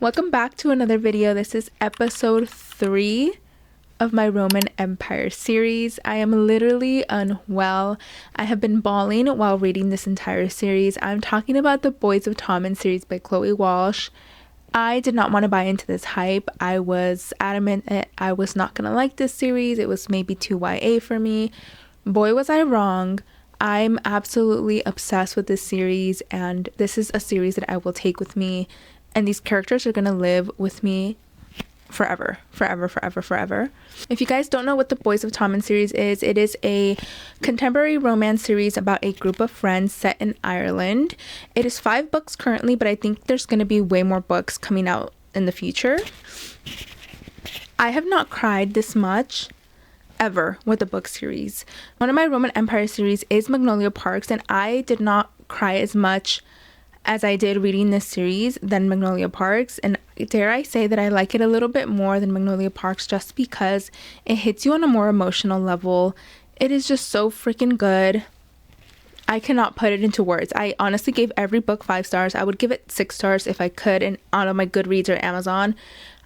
Welcome back to another video. This is episode 3 of my Roman Empire series. I am literally unwell. I have been bawling while reading this entire series. I'm talking about the Boys of Tommen series by Chloe Walsh. I did not want to buy into this hype. I was adamant that I was not going to like this series. It was maybe too YA for me. Boy, was I wrong. I'm absolutely obsessed with this series, and this is a series that I will take with me, and these characters are going to live with me forever. If you guys don't know what the Boys of Tommen series is, it is a contemporary romance series about a group of friends set in Ireland. It is 5 books currently, but I think there's going to be way more books coming out in the future. I have not cried this much ever with a book series. One of my Roman Empire series is Magnolia Parks, and I did not cry as much as I did reading this series than Magnolia Parks, and dare I say that I like it a little bit more than Magnolia Parks just because it hits you on a more emotional level. It is just so freaking good. I cannot put it into words. I honestly gave every book 5 stars. I would give it 6 stars if I could, and on my Goodreads or Amazon.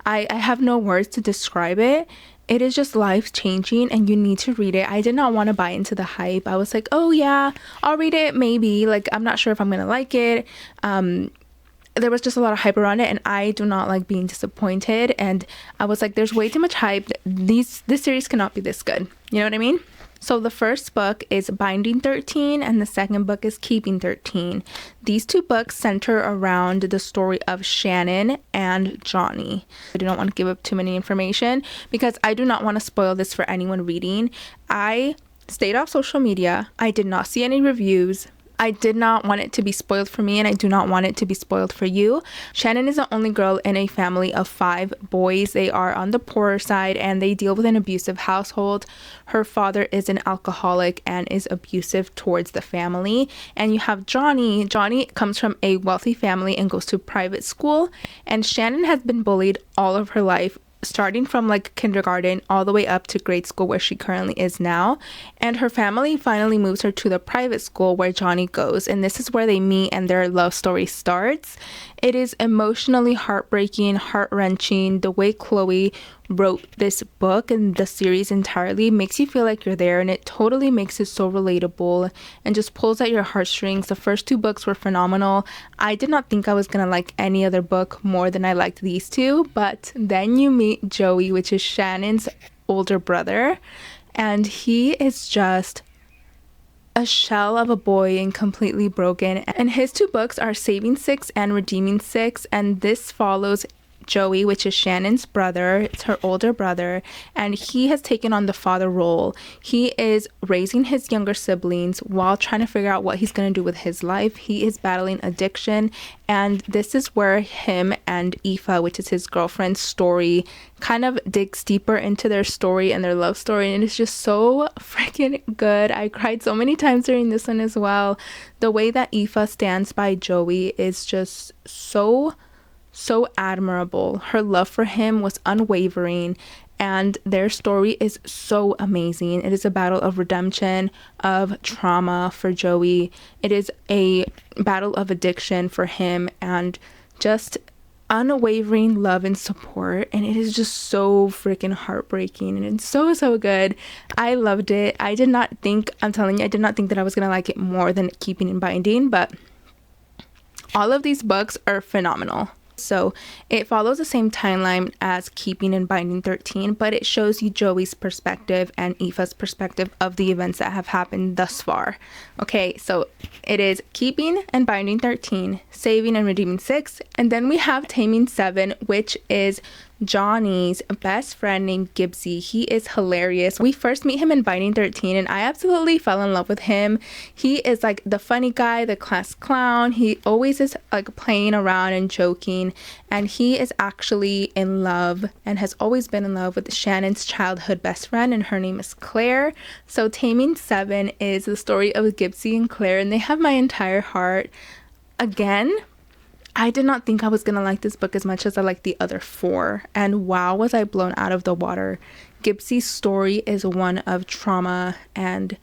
I have no words to describe it. It is just life-changing, and you need to read it. I did not want to buy into the hype. I was like, oh yeah, I'll read it maybe. Like, I'm not sure if I'm going to like it. There was just a lot of hype around it, and I do not like being disappointed. And I was like, there's way too much hype. This series cannot be this good. You know what I mean? So the first book is Binding 13, and the second book is Keeping 13. These 2 books center around the story of Shannon and Johnny. I do not want to give up too many information because I do not want to spoil this for anyone reading. I stayed off social media. I did not see any reviews. I did not want it to be spoiled for me, and I do not want it to be spoiled for you. Shannon is the only girl in a family of 5 boys. They are on the poorer side, and they deal with an abusive household. Her father is an alcoholic and is abusive towards the family. And you have Johnny. Johnny comes from a wealthy family and goes to private school. And Shannon has been bullied all of her life, starting from like kindergarten all the way up to grade school where she currently is now. And her family finally moves her to the private school where Johnny goes, and this is where they meet and their love story starts. It is emotionally heartbreaking, heart-wrenching. The way Chloe wrote this book and the series entirely makes you feel like you're there, and it totally makes it so relatable and just pulls at your heartstrings. The first 2 books were phenomenal. I did not think I was gonna like any other book more than I liked these 2, but then you meet Joey, which is Shannon's older brother, and he is just a shell of a boy and completely broken. And his 2 books are Saving 6 and Redeeming 6, and this follows Joey, which is Shannon's brother. It's her older brother, and he has taken on the father role. He is raising his younger siblings while trying to figure out what he's going to do with his life. He is battling addiction, and this is where him and Aoife, which is his girlfriend's story, kind of digs deeper into their story and their love story, and it's just so freaking good. I cried so many times during this one as well. The way that Aoife stands by Joey is just so admirable. Her love for him was unwavering, and their story is so amazing. It is a battle of redemption, of trauma for Joey. It is a battle of addiction for him, and just unwavering love and support, and it is just so freaking heartbreaking, and it's so good. I loved it. I'm telling you, I did not think that I was gonna like it more than Keeping and Binding, but all of these books are phenomenal. So it follows the same timeline as Keeping and Binding 13, but it shows you Joey's perspective and Aoife's perspective of the events that have happened thus far. Okay, so it is Keeping and Binding 13, Saving and Redeeming 6, and then we have Taming 7, which is Johnny's best friend named Gibbsy. He is hilarious. We first meet him in Binding 13, and I absolutely fell in love with him. He is like the funny guy, the class clown. He always is like playing around and joking, and he is actually in love and has always been in love with Shannon's childhood best friend, and her name is Claire. So Taming 7 is the story of Gibbsy and Claire, and they have my entire heart. Again, I did not think I was gonna like this book as much as I liked the other 4, and wow, was I blown out of the water. Gibbsy's story is one of trauma and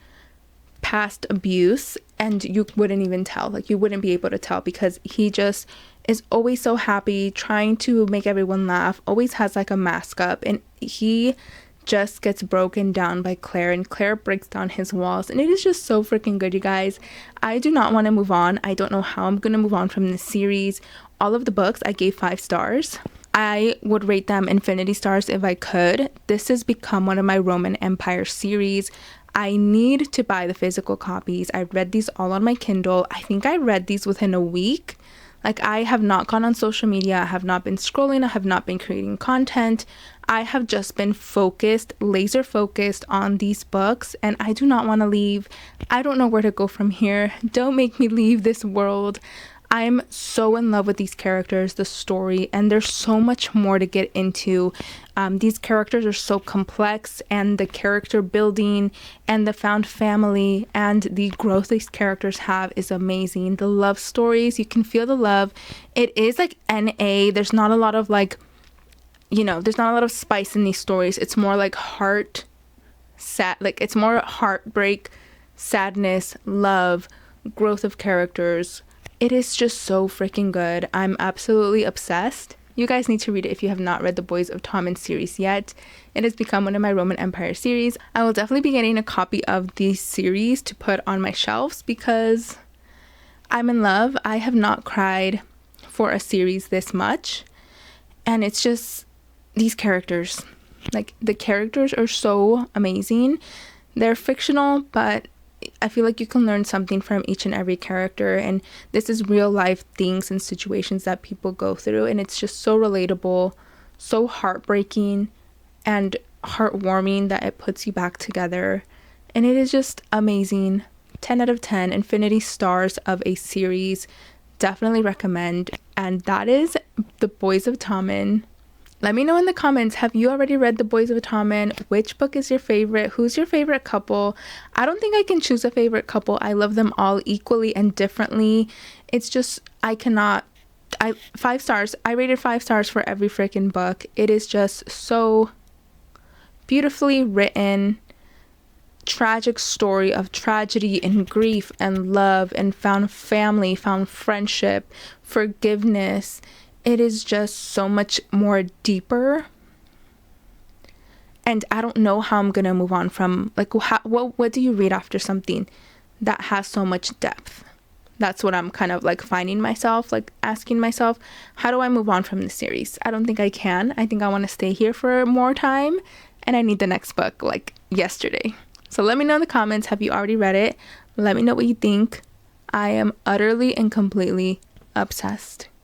past abuse, and you wouldn't even tell. Like, you wouldn't be able to tell, because he just is always so happy, trying to make everyone laugh, always has like a mask up, and he just gets broken down by Claire, and Claire breaks down his walls, and it is just so freaking good, you guys. I do not want to move on. I don't know how I'm gonna move on from this series. All of the books I gave 5 stars. I would rate them infinity stars if I could. This has become one of my Roman Empire series. I need to buy the physical copies. I read these all on my Kindle. I think I read these within a week. Like, I have not gone on social media. I have not been scrolling. I have not been creating content. I have just been focused, laser focused on these books, and I do not want to leave. I don't know where to go from here. Don't make me leave this world. I'm so in love with these characters, the story, and there's so much more to get into. These characters are so complex, and the character building and the found family and the growth these characters have is amazing. The love stories, you can feel the love. It is like NA. There's not a lot of like, there's not a lot of spice in these stories. It's more like it's more heartbreak, sadness, love, growth of characters. It is just so freaking good. I'm absolutely obsessed. You guys need to read it if you have not read the Boys of Tommen series yet. It has become one of my Roman Empire series. I will definitely be getting a copy of the series to put on my shelves because I'm in love. I have not cried for a series this much. And it's just these characters. Like, the characters are so amazing. They're fictional, but I feel like you can learn something from each and every character, and this is real life things and situations that people go through, and it's just so relatable, so heartbreaking and heartwarming that it puts you back together, and it is just amazing. 10 out of 10 infinity stars of a series. Definitely recommend. And that is The Boys of Tommen. Let me know in the comments, have you already read The Boys of Tommen? Which book is your favorite? Who's your favorite couple? I don't think I can choose a favorite couple. I love them all equally and differently. It's just, 5 stars. I rated 5 stars for every freaking book. It is just so beautifully written, tragic story of tragedy and grief and love and found family, found friendship, forgiveness. It is just so much more deeper, and I don't know how I'm gonna move on from, like, what do you read after something that has so much depth? That's what I'm kind of like finding myself, like asking myself, how do I move on from this series? I don't think I can. I think I want to stay here for more time, and I need the next book like yesterday. So let me know in the comments, have you already read it? Let me know what you think. I am utterly and completely obsessed.